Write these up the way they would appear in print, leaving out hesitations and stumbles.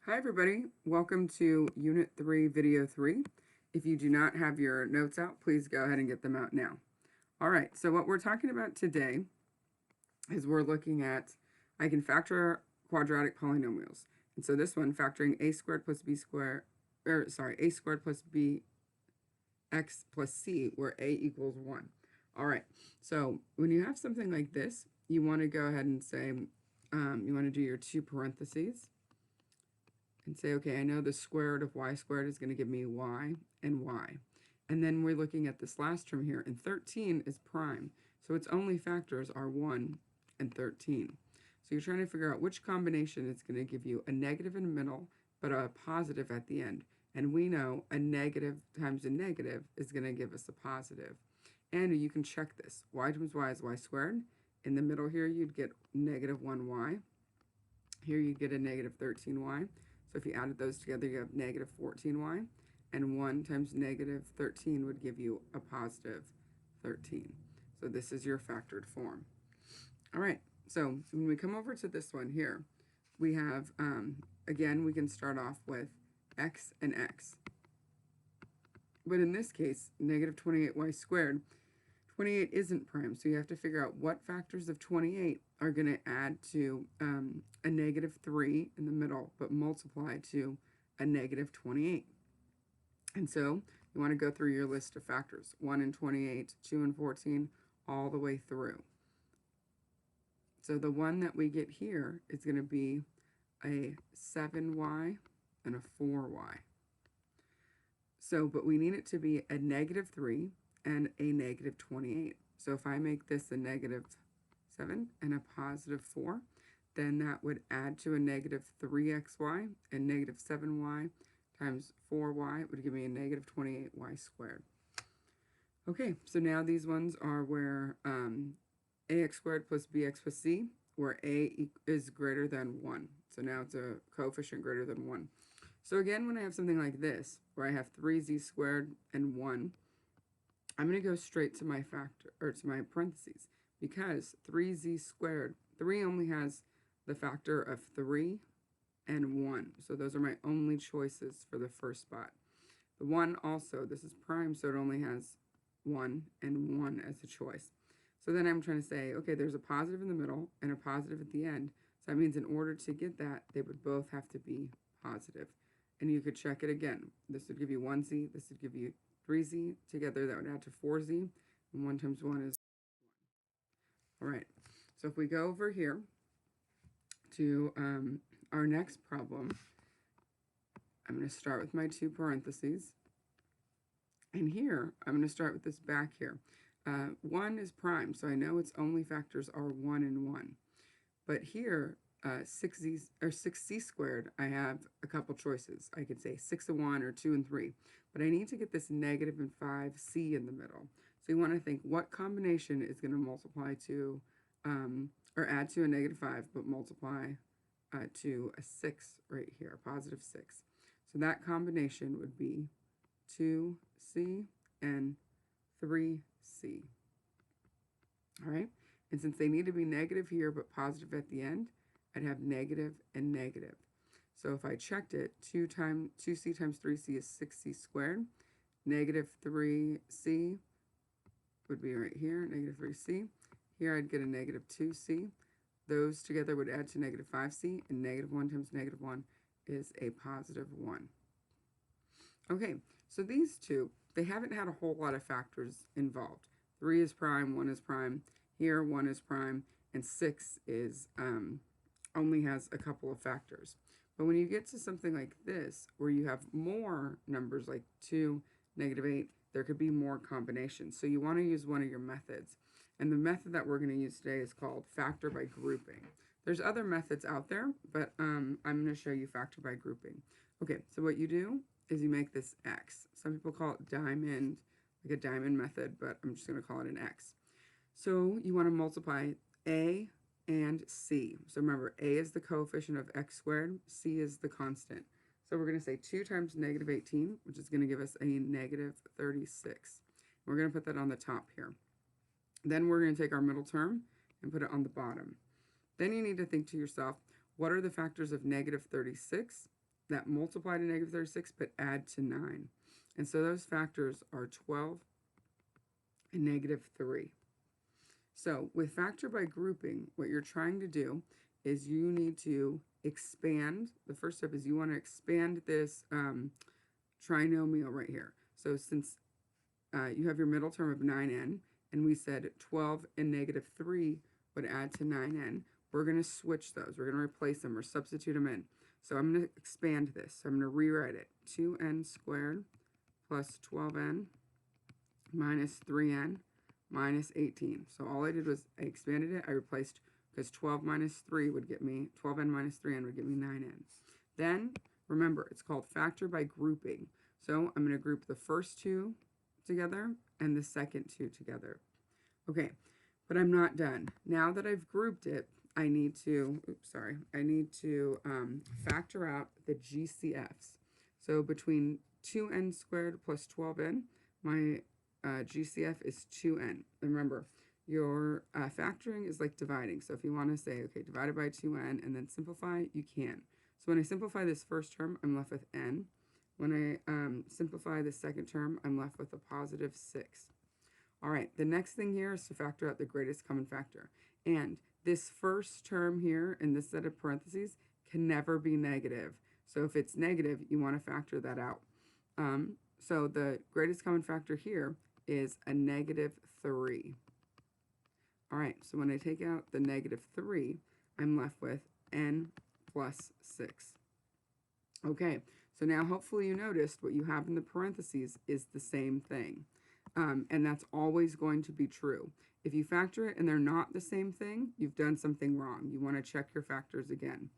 Hi everybody, welcome to Unit 3, Video 3. If you do not have your notes out, please go ahead and get them out now. All right, so what we're talking about today is we're looking at, I can factor quadratic polynomials. And so this one, factoring a squared plus b squared, a squared plus b x plus c, where a equals 1. All right, so when you have something like this, you want to go ahead and say, you want to do your two parentheses and say, okay, I know the square root of y squared is going to give me y and y. And then we're looking at this last term here, and 13 is prime. So its only factors are 1 and 13. So you're trying to figure out which combination is going to give you a negative in the middle, but a positive at the end. And we know a negative times a negative is going to give us a positive. And you can check this. Y times y is y squared. In the middle here, you'd get negative 1y. Here you'd get a negative 13y. So if you added those together, you have negative 14y, and 1 times negative 13 would give you a positive 13. So this is your factored form. All right, so when we come over to this one here, we have, again, we can start off with x and x. But in this case, negative 28y squared, 28 isn't prime, so you have to figure out what factors of 28 are going to add to a negative 3 in the middle, but multiply to a negative 28. And so you want to go through your list of factors, 1 and 28, 2 and 14, all the way through. So the one that we get here is going to be a 7y and a 4y. So, but we need it to be a negative 3 and a negative 28. So if I make this a negative 7 and a positive 4, then that would add to a negative 3xy, and negative 7y times 4y would give me a negative 28y squared. Okay, so now these ones are where ax squared plus bx plus c, where a is greater than 1. So now it's a coefficient greater than 1. So again, when I have something like this, where I have 3z squared and 1, I'm going to go straight to my factor, or to my parentheses, because 3z squared, 3 only has the factor of 3 and 1. So those are my only choices for the first spot. The 1 also, this is prime, so it only has 1 and 1 as a choice. So then I'm trying to say, okay, there's a positive in the middle and a positive at the end. So that means in order to get that, they would both have to be positive. And you could check it again. This would give you 1z, this would give you 3z. Together that would add to 4z, and 1 times 1 is 1. All right, so if we go over here to our next problem, I'm going to start with my two parentheses. And here, I'm going to start with this back here. 1 is prime, so I know its only factors are 1 and 1. But here, 6c squared, I have a couple choices. I could say 6 and 1 or 2 and 3. But I need to get this negative and 5c in the middle. So you want to think what combination is going to multiply to, or add to a negative 5, but multiply to a 6 right here, a positive 6. So that combination would be 2c and 3c. All right, and since they need to be negative here but positive at the end, I'd have negative and negative. So if I checked it, 2c times 3c is 6c squared. Negative 3c would be right here, negative 3c. Here I'd get a negative 2c. Those together would add to negative 5c, and negative 1 times negative 1 is a positive 1. Okay, so these two, they haven't had a whole lot of factors involved. 3 is prime, 1 is prime. Here, 1 is prime, and 6 is only has a couple of factors. But when you get to something like this, where you have more numbers like 2, negative 8, there could be more combinations. So you want to use one of your methods. And the method that we're going to use today is called factor by grouping. There's other methods out there, but I'm going to show you factor by grouping. Okay, so what you do is you make this x. Some people call it diamond, like a diamond method, but I'm just going to call it an x. So you want to multiply a and c. So remember, a is the coefficient of x squared, c is the constant. So we're going to say 2 times negative 18, which is going to give us a negative 36. We're going to put that on the top here. Then we're going to take our middle term and put it on the bottom. Then you need to think to yourself, what are the factors of negative 36 that multiply to negative 36 but add to 9. And so those factors are 12 and negative 3. So with factor by grouping, what you're trying to do is you need to expand. The first step is you want to expand this trinomial right here. So since you have your middle term of 9n, and we said 12 and negative 3 would add to 9n, we're going to switch those. We're going to replace them or substitute them in. So I'm going to expand this. So I'm going to rewrite it. 2n squared plus 12n minus 3n minus 18. So all I did was I expanded it. I replaced, because 12 minus 3 would get me, 12n minus 3n would give me 9n. Then, remember, it's called factor by grouping. So I'm going to group the first two together and the second two together. Okay, but I'm not done. Now that I've grouped it, I need to, factor out the GCFs. So between 2n squared plus 12n, my GCF is 2n. Remember, your factoring is like dividing. So if you want to say, okay, divided by 2n and then simplify, you can. So when I simplify this first term, I'm left with n. When I simplify the second term, I'm left with a positive 6. All right, the next thing here is to factor out the greatest common factor. And this first term here in this set of parentheses can never be negative. So if it's negative, you want to factor that out. So the greatest common factor here is a negative 3. All right, so when I take out the negative 3, I'm left with n plus 6. Okay, so now hopefully you noticed what you have in the parentheses is the same thing. And that's always going to be true. If you factor it and they're not the same thing, you've done something wrong. You want to check your factors again.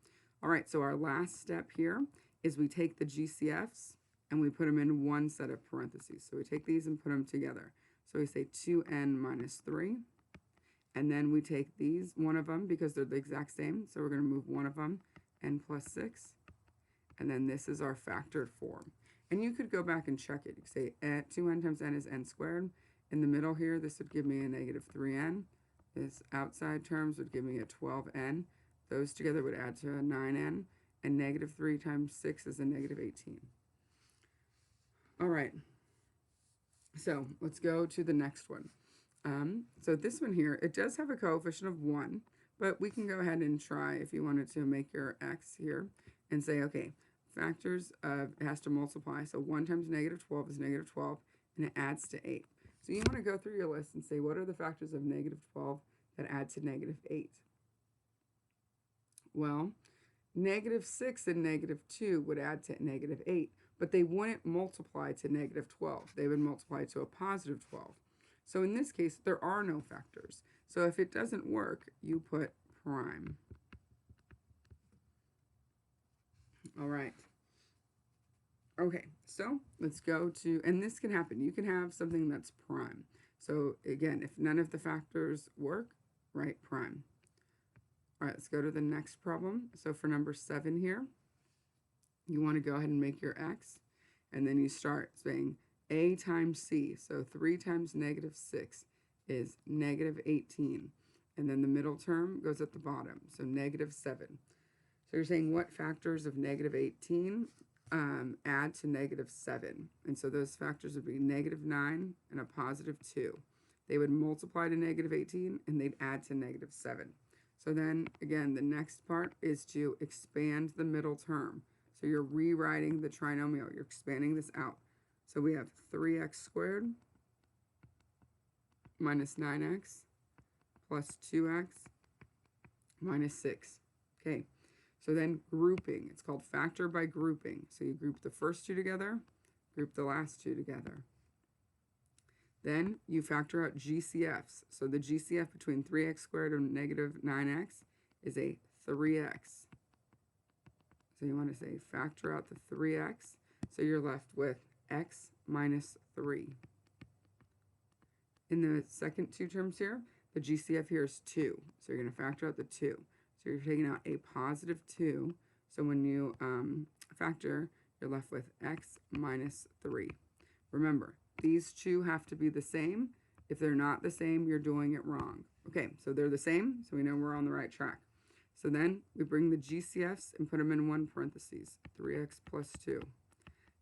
All right, so our last step here is we take the GCFs and we put them in one set of parentheses. So we take these and put them together. So we say 2n minus 3. And then we take these, one of them, because they're the exact same. So we're going to move one of them, n plus 6. And then this is our factored form. And you could go back and check it. You could say 2n times n is n squared. In the middle here, this would give me a negative 3n. This outside terms would give me a 12n. Those together would add to a 9n. And negative 3 times 6 is a negative 18. All right. So let's go to the next one. So this one here, it does have a coefficient of 1. But we can go ahead and try if you wanted to make your x here and say, okay, factors of, it has to multiply. So 1 times negative 12 is negative 12, and it adds to 8. So you want to go through your list and say, what are the factors of negative 12 that add to negative 8? Well, negative 6 and negative 2 would add to negative 8, but they wouldn't multiply to negative 12. They would multiply to a positive 12. So in this case, there are no factors. So if it doesn't work, you put prime. All right. Okay, so let's go to, and this can happen. You can have something that's prime. So again, if none of the factors work, write prime. All right, let's go to the next problem. So for number 7 here, you want to go ahead and make your x, and then you start saying a times c. So 3 times negative 6 is negative 18. And then the middle term goes at the bottom, so negative 7. So you're saying what factors of negative 18 add to negative 7? And so those factors would be negative 9 and a positive 2. They would multiply to negative 18 and they'd add to negative 7. So then, again, the next part is to expand the middle term. So you're rewriting the trinomial. You're expanding this out. So we have 3x squared minus 9x plus 2x minus 6. Okay, so then grouping. It's called factor by grouping. So you group the first two together, group the last two together. Then you factor out GCFs. So the GCF between 3x squared and negative 9x is a 3x. So you want to say factor out the 3x. So you're left with x minus 3. In the second two terms here, the GCF here is 2. So you're going to factor out the 2. So you're taking out a positive 2. So when you factor, you're left with x minus 3. Remember, these two have to be the same. If they're not the same, you're doing it wrong. Okay, so they're the same, so we know we're on the right track. So then we bring the GCFs and put them in one parentheses, 3x plus 2.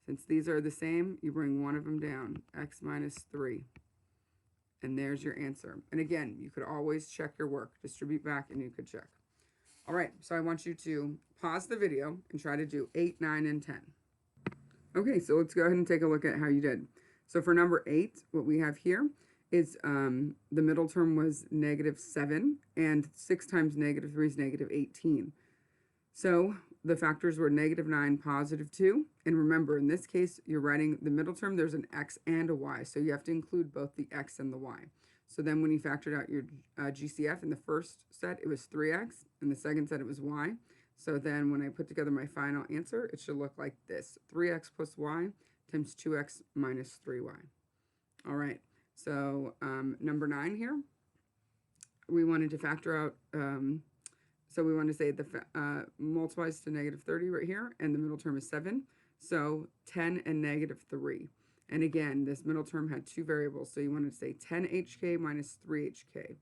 Since these are the same, you bring one of them down, x minus 3. And there's your answer. And again, you could always check your work, distribute back, and you could check. All right, so I want you to pause the video and try to do 8, 9, and 10. Okay, so let's go ahead and take a look at how you did. So for number 8, what we have here is the middle term was -7, and 6 times -3 is -18. So the factors were -9, +2. And remember, in this case, you're writing the middle term, there's an x and a y. So you have to include both the x and the y. So then when you factored out your GCF in the first set, it was 3x. In the second set, it was y. So then when I put together my final answer, it should look like this. 3x plus y times 2x minus 3y. All right. So number 9 here, we wanted to factor out, so we want to say the multiplies to -30 right here, and the middle term is 7. So 10 and -3. And again, this middle term had two variables, so you want to say 10hk minus 3hk.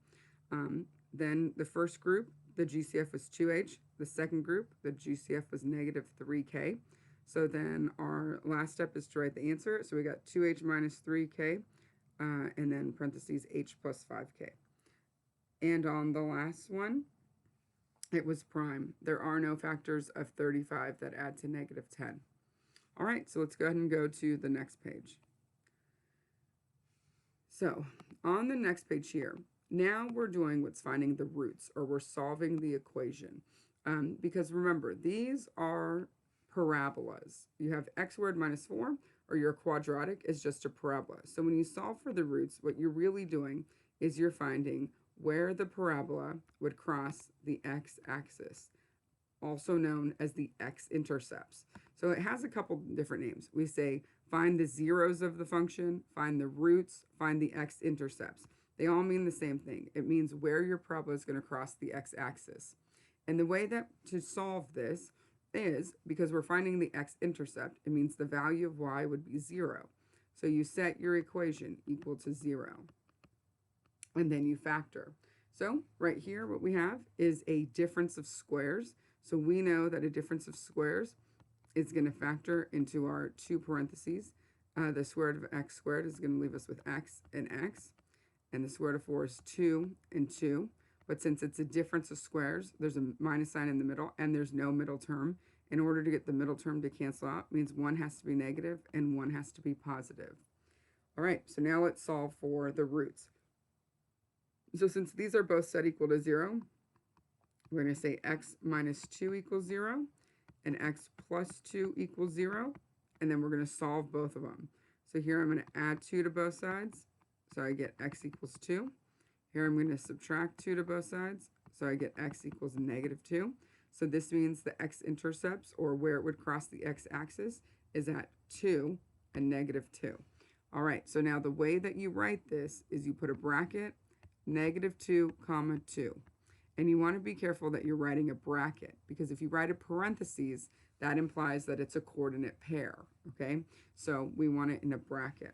Then the first group, the GCF was 2h. The second group, the GCF was -3k. So then our last step is to write the answer. So we got 2h minus 3k, and then parentheses h plus 5k. And on the last one, it was prime. There are no factors of 35 that add to -10. All right, so let's go ahead and go to the next page. So on the next page here, now we're doing what's finding the roots, or we're solving the equation. Because remember, these are parabolas. You have x squared minus 4, or your quadratic is just a parabola. So when you solve for the roots, what you're really doing is you're finding where the parabola would cross the x-axis, also known as the x-intercepts. So it has a couple different names. We say find the zeros of the function, find the roots, find the x-intercepts. They all mean the same thing. It means where your parabola is going to cross the x-axis. And the way that to solve this is, because we're finding the x-intercept, it means the value of y would be 0. So you set your equation equal to 0. And then you factor. So right here, what we have is a difference of squares. So we know that a difference of squares is going to factor into our two parentheses. The square root of x squared is going to leave us with x. And the square root of 4 is 2 and 2. But since it's a difference of squares, there's a minus sign in the middle, and there's no middle term. In order to get the middle term to cancel out, means one has to be negative and one has to be positive. All right, so now let's solve for the roots. So since these are both set equal to 0, we're going to say x minus 2 equals 0, and x plus 2 equals 0, and then we're going to solve both of them. So here I'm going to add 2 to both sides, so I get x equals 2. Here I'm going to subtract 2 to both sides, so I get x equals -2. So this means the x-intercepts, or where it would cross the x-axis, is at 2 and -2. All right, so now the way that you write this is you put a bracket, -2, comma 2. And you want to be careful that you're writing a bracket, because if you write a parentheses, that implies that it's a coordinate pair, okay? So we want it in a bracket.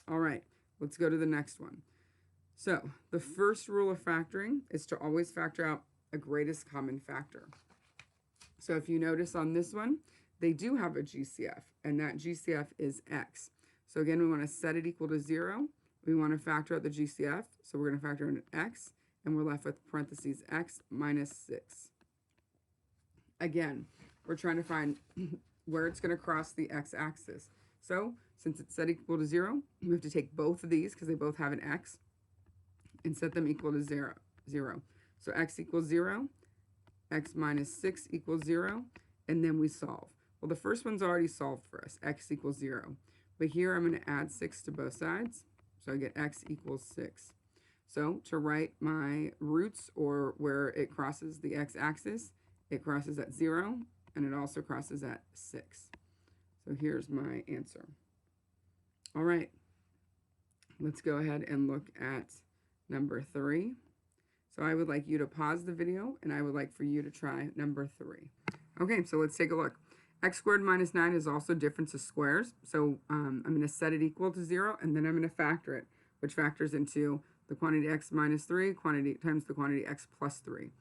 All right, let's go to the next one. So the first rule of factoring is to always factor out a greatest common factor. So if you notice on this one, they do have a GCF, and that GCF is x. So again, we want to set it equal to 0. We want to factor out the GCF, so we're going to factor in an x, and we're left with parentheses x minus 6. Again, we're trying to find where it's going to cross the x-axis. So since it's set equal to 0, we have to take both of these, because they both have an x, and set them equal to 0. So x equals 0, x minus 6 equals 0, and then we solve. Well, the first one's already solved for us, x equals 0. But here I'm going to add 6 to both sides, so I get x equals 6. So to write my roots, or where it crosses the x-axis, it crosses at 0, and it also crosses at 6. So here's my answer. All right, let's go ahead and look at number 3. So I would like you to pause the video, and I would like for you to try number 3. Okay, so let's take a look. X squared minus 9 is also difference of squares. So I'm going to set it equal to 0, and then I'm going to factor it, which factors into the quantity x minus 3 quantity times the quantity x plus 3.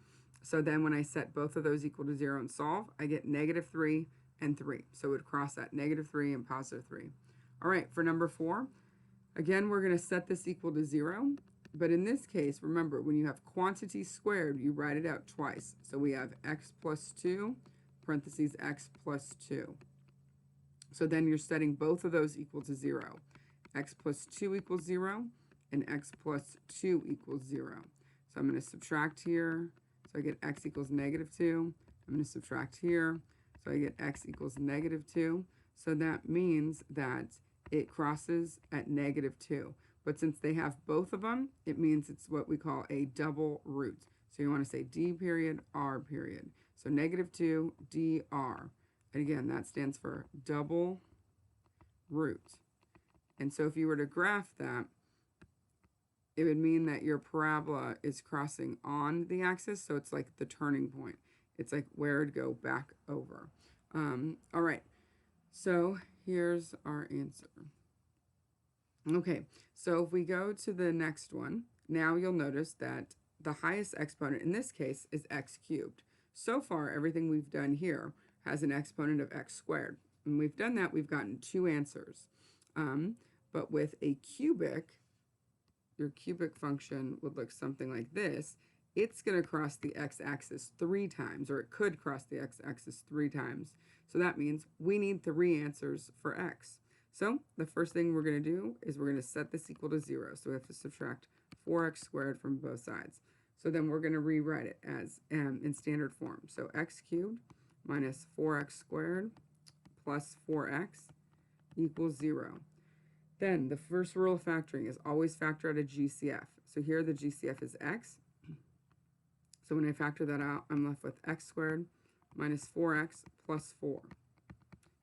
So then when I set both of those equal to 0 and solve, I get -3 and 3. So it would cross that -3 and +3. All right, for number 4, again, we're going to set this equal to 0. But in this case, remember, when you have quantity squared, you write it out twice. So we have x plus 2, parentheses x plus 2. So then you're setting both of those equal to 0. X plus 2 equals 0, and x plus 2 equals 0. So I'm going to subtract here. So I get x equals -2. I'm going to subtract here. So I get x equals -2. So that means that it crosses at -2. But since they have both of them, it means it's what we call a double root. So you want to say d period r period. So -2 dr. And again, that stands for double root. And so if you were to graph that, it would mean that your parabola is crossing on the axis. So it's like the turning point. It's like where it'd go back over. All right. So here's our answer. Okay, so if we go to the next one, now you'll notice that the highest exponent in this case is x cubed. So far, everything we've done here has an exponent of x squared. When we've done that, we've gotten 2 answers. But with a cubic, your cubic function would look something like this. It's going to cross the x-axis 3 times, or it could cross the x-axis 3 times. So that means we need 3 answers for x. So the first thing we're going to do is we're going to set this equal to 0. So we have to subtract 4x squared from both sides. So then we're going to rewrite it as in standard form. So x cubed minus 4x squared plus 4x equals 0. Then the first rule of factoring is always factor out a GCF. So here the GCF is x. So when I factor that out, I'm left with x squared minus 4x plus 4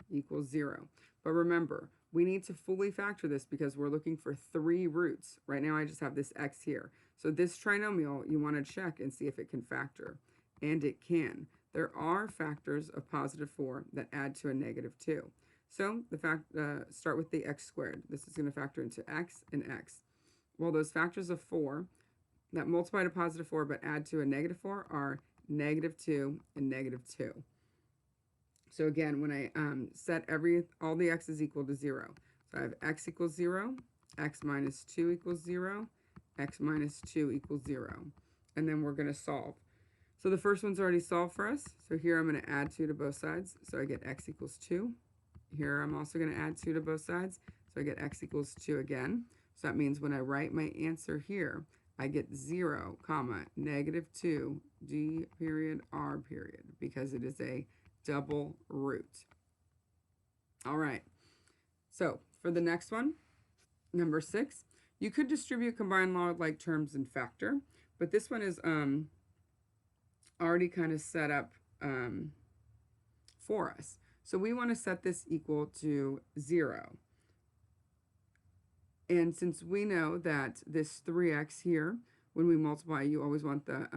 equals 0. But remember, we need to fully factor this because we're looking for 3 roots. Right now I just have this x here. So this trinomial, you want to check and see if it can factor. And it can. There are factors of +4 that add to a -2. So start with the x squared. This is going to factor into x and x. Well, those factors of 4 that multiply to +4 but add to a -4 are -2 and -2. So again, when I set all the x's equal to 0. So I have x equals 0, x minus 2 equals 0, x minus 2 equals 0. And then we're going to solve. So the first one's already solved for us. So here I'm going to add 2 to both sides. So I get x equals 2. Here I'm also going to add 2 to both sides. So I get x equals 2 again. So that means when I write my answer here, I get 0, comma, -2 d period r period, because it is a double root. All right. So for the next one, number 6, you could distribute combined log-like terms and factor, but this one is already kind of set up for us. So we want to set this equal to 0. And since we know that this 3x here, when we multiply, you always want the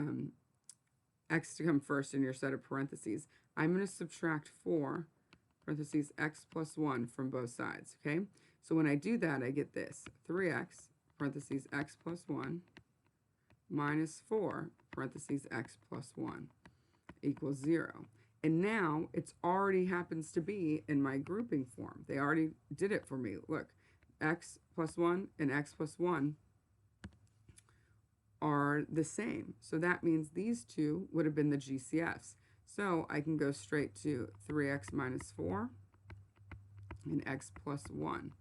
x to come first in your set of parentheses, I'm going to subtract 4, parentheses, x plus 1 from both sides, okay? So when I do that, I get this, 3x, parentheses, x plus 1, minus 4, parentheses, x plus 1, equals 0. And now it's already happens to be in my grouping form. They already did it for me. Look, x plus 1 and x plus 1 are the same. So that means these two would have been the GCFs. So I can go straight to 3x minus 4 and x plus 1.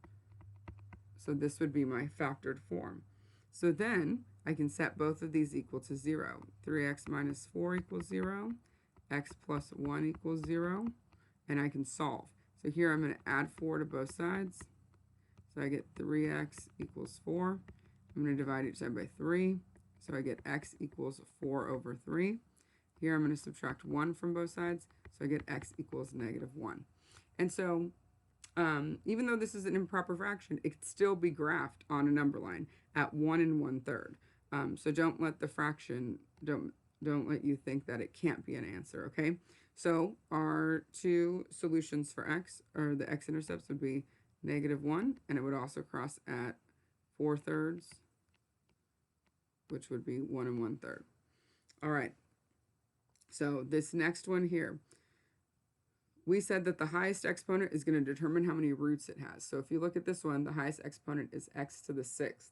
So this would be my factored form. So then I can set both of these equal to 0. 3x minus 4 equals 0. X plus 1 equals 0. And I can solve. So here I'm going to add 4 to both sides. So I get 3x equals 4. I'm going to divide each side by 3. So I get x equals 4 over 3. Here I'm going to subtract 1 from both sides. So I get x equals -1. And so even though this is an improper fraction, it could still be graphed on a number line at 1 1/3. So don't let the fraction, don't let you think that it can't be an answer, okay? So our two solutions for x, or the x-intercepts, would be -1, and it would also cross at 4/3, which would be 1 1/3. All right. So this next one here, we said that the highest exponent is going to determine how many roots it has. So if you look at this one, the highest exponent is x to the 6th.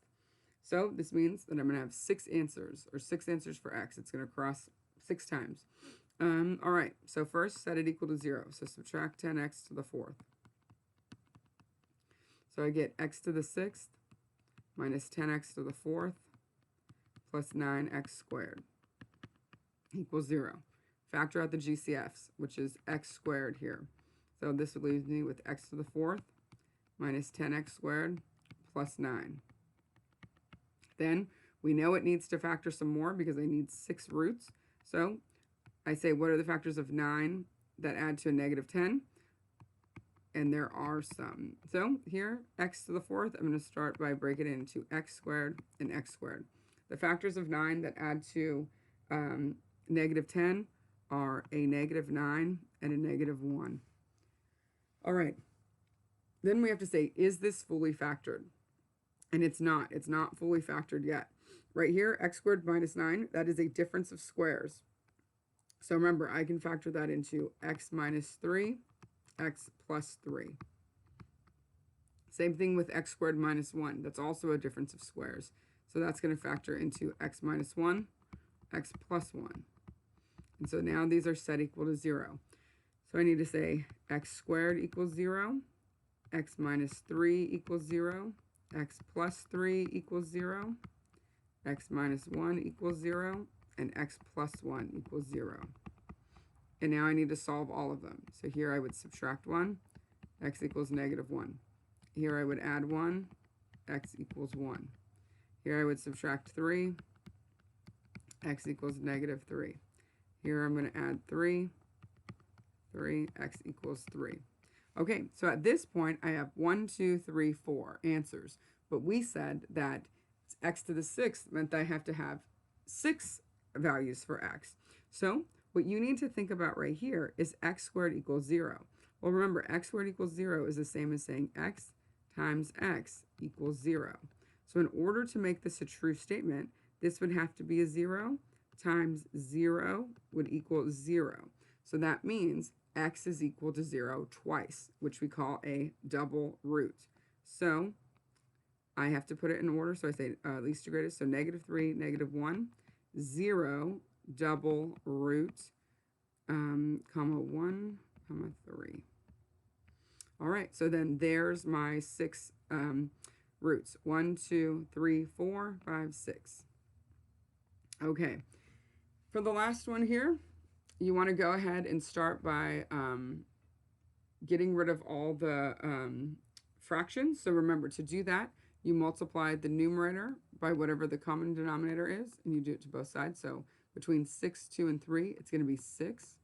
So this means that I'm going to have 6 answers, or 6 answers for x. It's going to cross 6 times. All right, so first set it equal to 0. So subtract 10x to the 4th. So I get x to the 6th minus 10x to the 4th plus 9x squared equals 0. Factor out the GCFs, which is x squared here. So this leaves me with x to the 4th minus 10x squared plus 9. Then we know it needs to factor some more because I need 6 roots. So I say, what are the factors of 9 that add to a negative 10? And there are some. So here, x to the 4th, I'm going to start by breaking it into x squared and x squared. The factors of 9 that add to negative 10 are a negative 9 and a negative 1. All right. Then we have to say, is this fully factored? And it's not. It's not fully factored yet. Right here, x squared minus 9, that is a difference of squares. So remember, I can factor that into x minus 3, x plus 3. Same thing with x squared minus 1. That's also a difference of squares. So that's going to factor into x minus 1, x plus 1. And so now these are set equal to 0. So I need to say x squared equals 0, x minus 3 equals 0, x plus 3 equals 0, x minus 1 equals 0, and x plus 1 equals 0. And now I need to solve all of them. So here I would subtract 1, x equals negative 1. Here I would add 1, x equals 1. Here I would subtract 3, x equals negative 3. Here I'm going to add 3, x equals 3. Okay, so at this point I have 1, 2, 3, 4 answers. But we said that x to the 6th meant that I have to have 6 values for x. So what you need to think about right here is x squared equals 0. Well, remember, x squared equals 0 is the same as saying x times x equals 0. So in order to make this a true statement, this would have to be a 0 times 0 would equal 0. So that means x is equal to 0 twice, which we call a double root. So I have to put it in order. So I say least to greatest. So negative 3, negative 1, 0, double root, comma 1, comma 3. All right, so then there's my 6 roots. 1, 2, 3, 4, 5, 6. Okay, for the last one here, you want to go ahead and start by getting rid of all the fractions. So remember, to do that, you multiply the numerator by whatever the common denominator is, and you do it to both sides. So between 6, 2, and 3, it's going to be 6.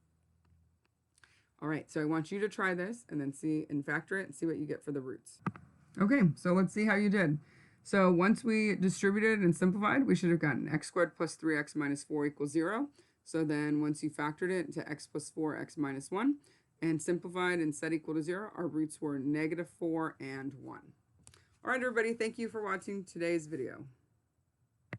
All right, so I want you to try this and then see and factor it and see what you get for the roots. Okay, so let's see how you did. So once we distributed and simplified, we should have gotten x squared plus 3x minus 4 equals 0. So then once you factored it into x plus 4, x minus 1, and simplified and set equal to 0, our roots were negative 4 and 1. All right, everybody, thank you for watching today's video.